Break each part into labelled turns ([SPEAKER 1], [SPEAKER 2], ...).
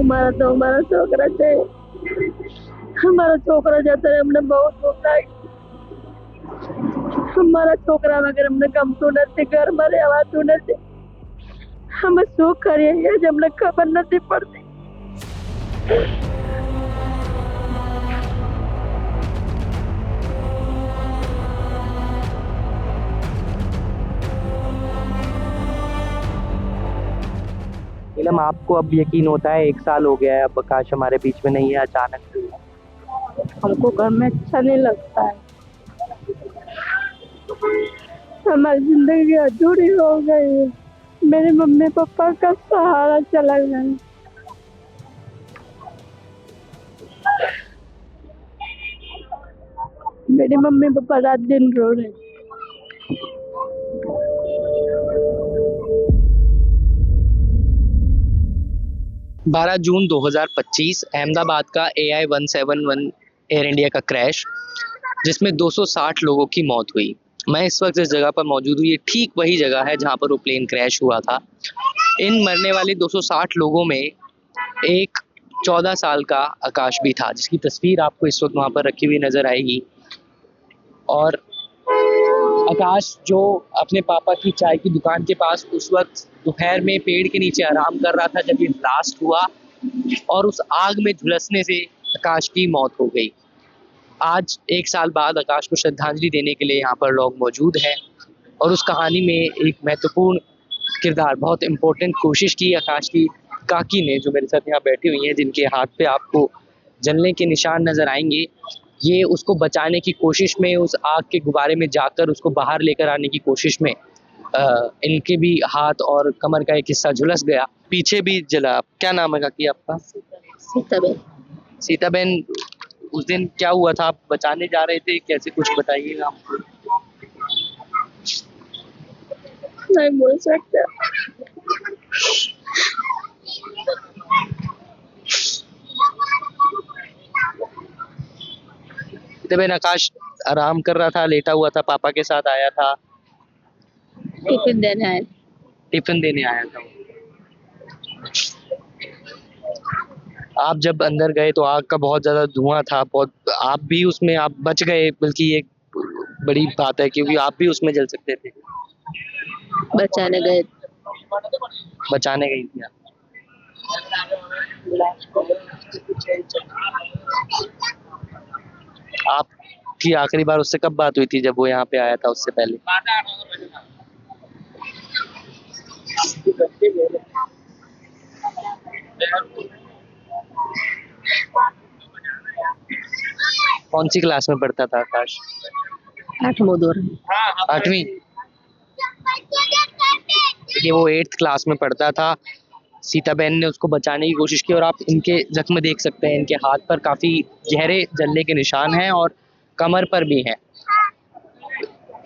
[SPEAKER 1] અમારા તો અમારા છોકરા છે. અમારા છોકરા જતા રહે અમને બહુ દુઃખ લાગે. અમારા છોકરા વગર અમને ગમતું નથી, ઘરમાં રહેવાતું નથી. અમે શું કરીએ એ જ અમને ખબર નથી પડતી.
[SPEAKER 2] नीलम, आपको अब यकीन होता है 1 साल हो गया है, अब आकाश हमारे बीच में नहीं है, अचानक से हुआ?
[SPEAKER 1] हमको घर में अच्छा नहीं लगता है. हमारी जिंदगी अधूरी हो गई है. मेरे मम्मी पापा का सहारा चला गया है. मेरे मम्मी पापा रात दिन रो रहे हैं.
[SPEAKER 2] 12 जून 2025 अहमदाबाद का AI-171 एयर इंडिया का क्रैश, जिसमें 260 लोगों की मौत हुई. मैं इस वक्त जिस जगह पर मौजूद हूँ, ये ठीक वही जगह है जहाँ पर वो प्लेन क्रैश हुआ था. इन मरने वाले 260 लोगों में एक 14 साल का आकाश भी था, जिसकी तस्वीर आपको इस वक्त वहाँ पर रखी हुई नजर आएगी. और आकाश जो अपने पापा की चाय की दुकान के पास उस वक्त दोपहर में पेड़ के नीचे आराम कर रहा था जब ये ब्लास्ट हुआ, और उस आग में झुलसने से आकाश की मौत हो गई. आज 1 साल बाद आकाश को श्रद्धांजलि देने के लिए यहाँ पर लोग मौजूद हैं, और उस कहानी में एक महत्वपूर्ण किरदार, बहुत इम्पोर्टेंट कोशिश की आकाश की काकी ने, जो मेरे साथ यहाँ बैठी हुई हैं, जिनके हाथ पे आपको जलने के निशान नजर आएंगे. ये उसको बचाने की कोशिश में, उस आग के गुब्बारे में जाकर उसको बाहर लेकर आने की कोशिश में इनके भी हाथ और कमर का एक हिस्सा झुलस गया. पीछे भी जला. क्या नाम है काकी आपका?
[SPEAKER 1] सीताबेन.
[SPEAKER 2] सीताबेन, उस दिन क्या हुआ था? आप बचाने जा रहे थे, कैसे, कुछ बताइएगा हमको.
[SPEAKER 1] नहीं बोल सकते.
[SPEAKER 2] सीताबेन, आकाश आराम कर रहा था, लेटा हुआ था, पापा के साथ आया था,
[SPEAKER 1] टिफिन देने आए.
[SPEAKER 2] टिफिन देने आया था. आप जब अंदर गए तो आग का बहुत ज्यादा धुआं था, बहुत. आप भी उसमें, आप बच गए, बल्कि ये बड़ी बात है, क्योंकि आप भी उसमें जल सकते थे.
[SPEAKER 1] बचाने गए.
[SPEAKER 2] बचाने गई थी आप. आपकी आखिरी बार उससे कब बात हुई थी, जब वो यहाँ पे आया था? उससे पहले कौन सी क्लास में पढ़ता था आकाश? 8वीं. देखिए, वो 8th क्लास में पढ़ता था. सीताबेन ने उसको बचाने की कोशिश की, और आप इनके जख्म देख सकते हैं. इनके हाथ पर काफी गहरे जलने के निशान हैं, और कमर पर भी हैं.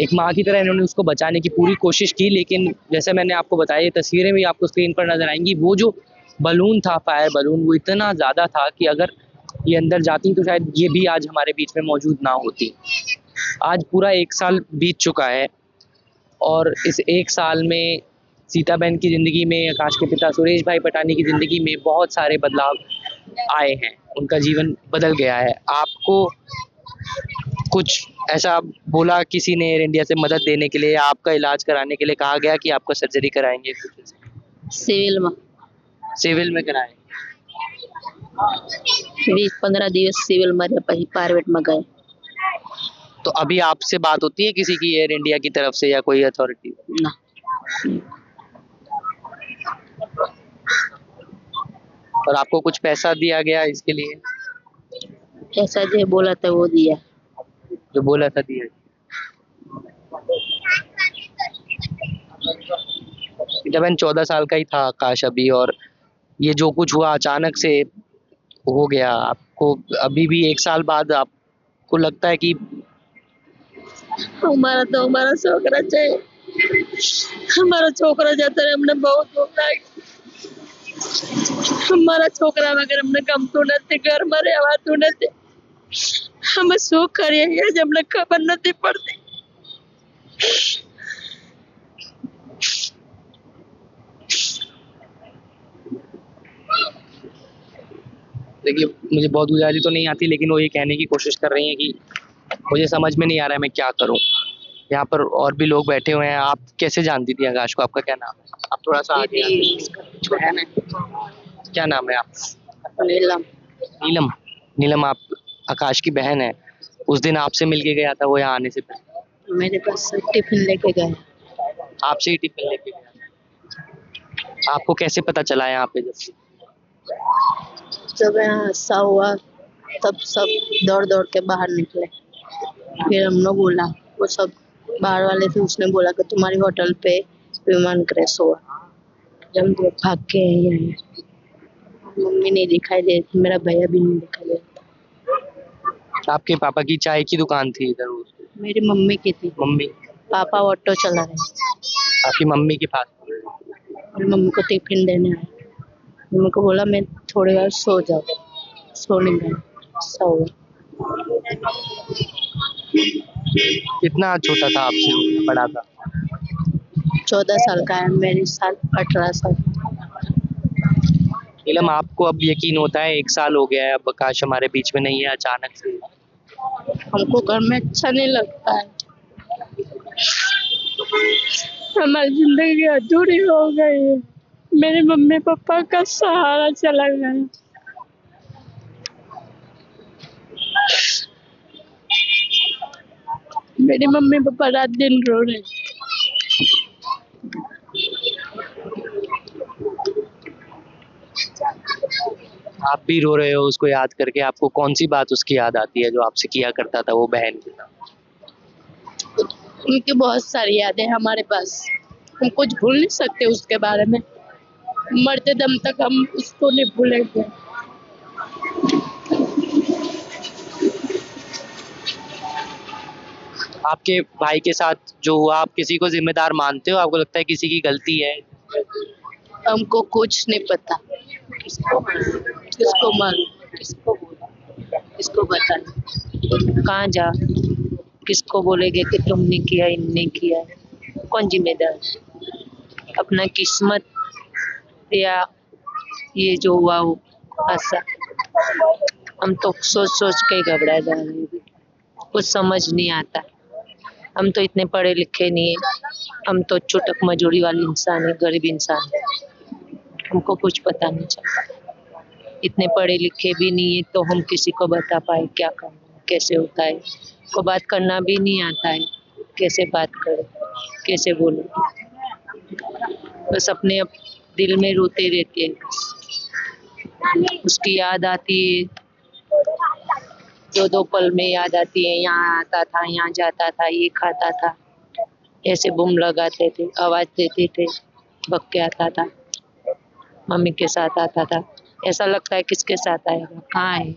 [SPEAKER 2] एक माँ की तरह इन्होंने उसको बचाने की पूरी कोशिश की, लेकिन जैसे मैंने आपको बताया, ये तस्वीरें भी आपको स्क्रीन पर नजर आएंगी. वो जो बलून था, फायर बलून, वो इतना ज़्यादा था कि अगर ये अंदर जाती तो शायद ये भी आज हमारे बीच में मौजूद ना होती. आज पूरा 1 साल बीत चुका है, और इस 1 साल में सीताबेन की ज़िंदगी में, आकाश के पिता सुरेश भाई पटानी की ज़िंदगी में बहुत सारे बदलाव आए हैं. उनका जीवन बदल गया है. आपको कुछ ऐसा बोला किसी ने एयर इंडिया से मदद देने के लिए, आपका इलाज कराने के लिए कहा गया कि आपका सर्जरी कराएंगे? सिविल में कराएं.
[SPEAKER 1] 20-15 दिवस सिविल में प्राइवेट में गए.
[SPEAKER 2] तो अभी आपसे बात होती है किसी की, एयर इंडिया की तरफ से या कोई अथॉरिटी?
[SPEAKER 1] ना.
[SPEAKER 2] और आपको कुछ पैसा दिया गया इसके लिए?
[SPEAKER 1] ऐसा जो बोला था वो दिया.
[SPEAKER 2] जो बोला था दिया. जब 14 साल का ही था आकाश अभी, और ये जो कुछ हुआ अचानक से हो गया. आपको अभी भी 1 साल बाद आपको लगता है कि
[SPEAKER 1] અમારા તો અમારા છોકરા છે. અમારા છોકરા જતા રહે અમને બહુ દુઃખ લાગે. અમારા છોકરા વગર અમને ગમતું નથી, ઘરમાં રહેવાતું નથી. અમે શું કરીએ એ જ અમને ખબર નથી પડતી.
[SPEAKER 2] देखिए मुझे बहुत गुजारी तो नहीं आती, लेकिन वो ये कहने की कोशिश कर रही हैं कि मुझे समझ में नहीं आ रहा है मैं क्या करूं। यहाँ पर और भी लोग बैठे हुए हैं। आप कैसे जानती थी आकाश को? आपका क्या नाम है? आप थोड़ा सा आगे आते
[SPEAKER 1] दीदी
[SPEAKER 2] हैं।
[SPEAKER 1] इसका बहन है,
[SPEAKER 2] क्या नाम है आप?
[SPEAKER 1] नीलम।
[SPEAKER 2] नीलम। नीलम, आप आकाश की बहन है। उस दिन आपसे मिलके गया था वो यहाँ आने से पहले?
[SPEAKER 1] मेरे पास से टिफिन लेके गए।
[SPEAKER 2] आपसे ही टिफिन लेके गया? आपको कैसे पता चला यहाँ पे? जब
[SPEAKER 1] जब यहाँ हादसा हुआ तब सब दौड़ दौड़ के बाहर निकले। फिर हमने बोला, वो सब बाहर वाले थे, उसने बोला कि तुम्हारी होटल पे विमान क्रैश हुआ। जब हम लोग भाग के यहीं आए, मम्मी नहीं दिखाई दे रही थी, मेरा भैया भी नहीं दिखाई दे रहा
[SPEAKER 2] आपके पापा की चाय की दुकान थी इधर?
[SPEAKER 1] था। मेरी मम्मी की थी,
[SPEAKER 2] मम्मी?
[SPEAKER 1] पापा ऑटो चला रहे।
[SPEAKER 2] आपकी मम्मी के पास?
[SPEAKER 1] मेरी मम्मी को टिफिन देने आए। मम्मी को बोला मैं थोड़ी बार सो जाओ, सोने गए, सो गए।
[SPEAKER 2] कितना छोटा था आपसे? बड़ा था?
[SPEAKER 1] 14 साल का है, मेरी साल 18 साल।
[SPEAKER 2] नीलम, आपको अब यकीन होता है 1 साल हो गया है, अब आकाश हमारे बीच में नहीं है, अचानक से?
[SPEAKER 1] हमको घर में अच्छा नहीं लगता है, हमारी जिंदगी अधूरी हो गई है। मेरे मम्मी पापा का सहारा चला गया। मेरे मम्मी पापा रात दिन रो रहे हैं।
[SPEAKER 2] आप भी रो रहे हो उसको याद करके? आपको कौन सी बात उसकी याद आती है जो आपसे किया करता था वो बहन के साथ?
[SPEAKER 1] उनकी बहुत सारी यादें हमारे पास, हम कुछ भूल नहीं सकते उसके बारे में। मरते दम तक हम उसको नहीं भूलेंगे।
[SPEAKER 2] आपके भाई के साथ जो हुआ, आप किसी को जिम्मेदार मानते हो? आपको लगता है किसी की गलती है?
[SPEAKER 1] हमको कुछ नहीं पता। किसको मालूम, किसको बोला, किसको बता, कहाँ जा, किसको बोलेंगे कि तुमने किया, इनने किया? कौन जिम्मेदार? अपना किस्मत या ये जो हुआ वो ऐसा। हम तो सोच सोच के ही घबरा जा रहे हैं, कुछ समझ नहीं आता। हम तो इतने पढ़े लिखे नहीं है, हम तो चुटक मजूरी वाले इंसान है, गरीब इंसान है, हमको कुछ पता नहीं चलता। इतने पढ़े लिखे भी नहीं है तो हम किसी को बता पाए क्या करना है, कैसे होता है। को बात करना भी नहीं आता है, कैसे बात करें, कैसे बोले। बस अपने दिल में रोते रहते हैं। उसकी याद आती है, दो दो पल में याद आती है। यहाँ आता था, यहाँ जाता था, ये खाता था, ऐसे बूम लगाते थे, आवाज देते थे, भग के आता था, मम्मी के साथ आता था। ऐसा लगता है किसके साथ आएगा, कहाँ है।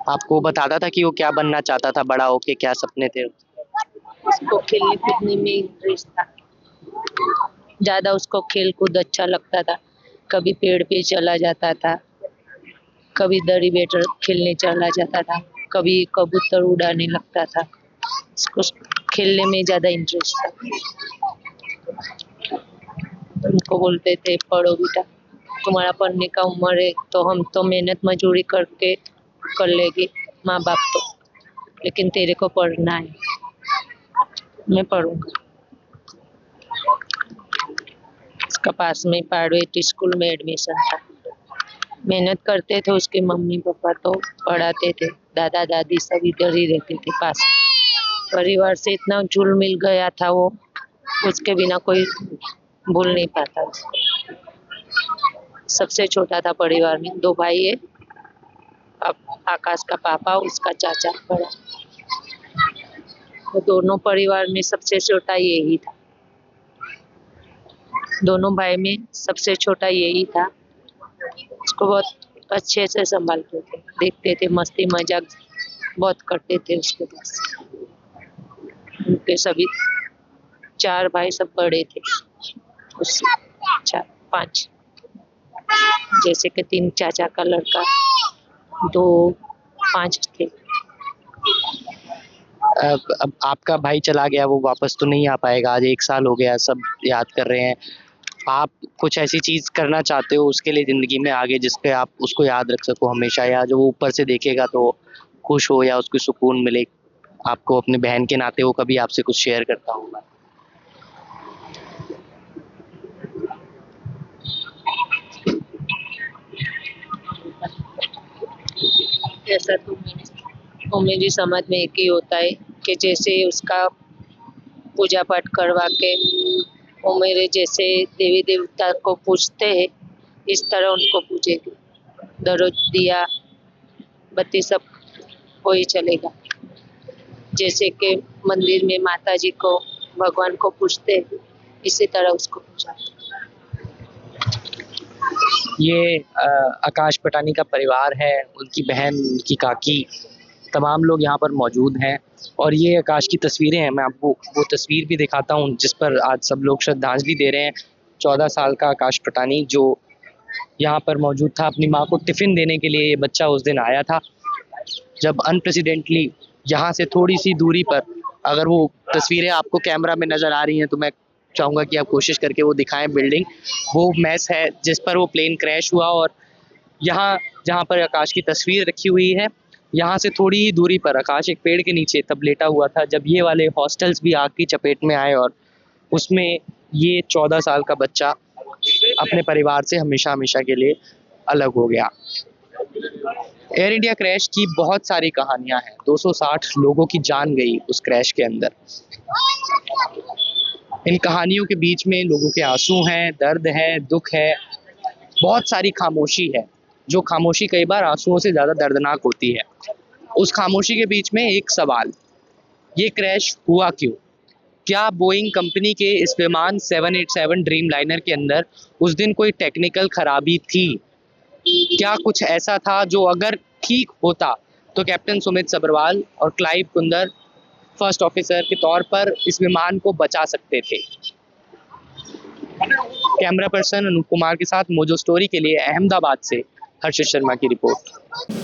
[SPEAKER 2] आपको बताता था कि वो क्या बनना चाहता था बड़ा होके? क्या सपने थे?
[SPEAKER 1] उसको खेलने कूदने में इंटरेस्ट था ज्यादा, उसको खेल कूद अच्छा लगता था। कभी पेड़ पे चला जाता था, कभी दरी बैठ खेलने चला जाता था, कभी कबूतर उड़ाने लगता था। उसको खेलने में ज्यादा इंटरेस्ट था। उनको बोलते थे पढ़ो बेटा, तुम्हारा पढ़ने का उम्र है तो हम तो मेहनत मजूरी करके कर लेंगे माँ बाप तो, लेकिन तेरे को पढ़ना है। मैं पढ़ूंगा। उसका पास में प्राइवेट स्कूल में एडमिशन था। मेहनत करते थे उसके मम्मी पापा, तो पढ़ाते थे। दादा दादी सब इधर ही रहते थे पास में। परिवार से इतना जुल मिल गया था वो, उसके बिना कोई भूल नहीं पाता उसको। सबसे छोटा था परिवार में, 2 भाई है। अब आकाश का पापा, उसका चाचा बड़ा, तो दोनों परिवार में सबसे छोटा यही था। दोनों भाई में सबसे छोटा यही था। उसको बहुत अच्छे से संभालते थे, देखते थे, मस्ती मजाक बहुत करते थे उसके पास। उनके सभी 4 भाई सब बड़े थे उससे, 4 5, जैसे कि 3 चाचा का लड़का, 2 5 थे।
[SPEAKER 2] अब आपका भाई चला गया, वो वापस तो नहीं आ पाएगा। आज 1 साल हो गया, सब याद कर रहे हैं। आप कुछ ऐसी चीज़ करना चाहते हो उसके लिए ज़िंदगी में आगे, जिसपे आप उसको याद रख सको हमेशा, या जो वो ऊपर से देखेगा तो खुश हो या उसको सुकून मिले, आपको अपने बहन के नाते वो कभी आपसे कुछ शेयर करता होगा?
[SPEAKER 1] ऐसा तो मेरी समझ में एक ही होता है कि जैसे उसका पूजा पाठ करवा के वो मेरे जैसे देवी देवता को पूजते हैं, इस तरह उनको पूजेगी। दररोज दिया बत्ती सब वही चलेगा। जैसे कि मंदिर में माता जी को भगवान को पूजते हैं, इसी तरह उसको पूजा।
[SPEAKER 2] ये आकाश पटानी का परिवार है, उनकी बहन, उनकी काकी, तमाम लोग यहाँ पर मौजूद हैं। और ये आकाश की तस्वीरें हैं, मैं आपको वो तस्वीर भी दिखाता हूँ जिस पर आज सब लोग श्रद्धांजलि दे रहे हैं। 14 साल का आकाश पटानी जो यहाँ पर मौजूद था, अपनी माँ को टिफ़िन देने के लिए ये बच्चा उस दिन आया था, जब अनप्रेसिडेंटली यहाँ से थोड़ी सी दूरी पर, अगर वो तस्वीरें आपको कैमरा में नज़र आ रही हैं तो मैं चाहूँगा कि आप कोशिश करके वो दिखाएं। बिल्डिंग वो मेस है जिस पर वो प्लेन क्रैश हुआ, और यहाँ जहाँ पर आकाश की तस्वीर रखी हुई है, यहाँ से थोड़ी ही दूरी पर आकाश एक पेड़ के नीचे तब लेटा हुआ था जब ये वाले हॉस्टल्स भी आग की चपेट में आए, और उसमें ये 14 साल का बच्चा अपने परिवार से हमेशा हमेशा के लिए अलग हो गया। एयर इंडिया क्रैश की बहुत सारी कहानियां हैं, 260 लोगों की जान गई उस क्रैश के अंदर। इन कहानियों के बीच में लोगों के आंसू हैं, दर्द है, दुख है, बहुत सारी खामोशी है, जो खामोशी कई बार आंसुओं से ज़्यादा दर्दनाक होती है। उस खामोशी के बीच में एक सवाल, ये क्रैश हुआ क्यों? क्या बोइंग कंपनी के इस विमान 787 ड्रीम लाइनर के अंदर उस दिन कोई टेक्निकल खराबी थी? क्या कुछ ऐसा था जो अगर ठीक होता तो कैप्टन सुमित सब्रवाल और क्लाइव कुंदर फर्स्ट ऑफिसर के तौर पर इस विमान को बचा सकते थे? कैमरा पर्सन अनूप कुमार के साथ मोजो स्टोरी के लिए अहमदाबाद से हर्षित शर्मा की रिपोर्ट।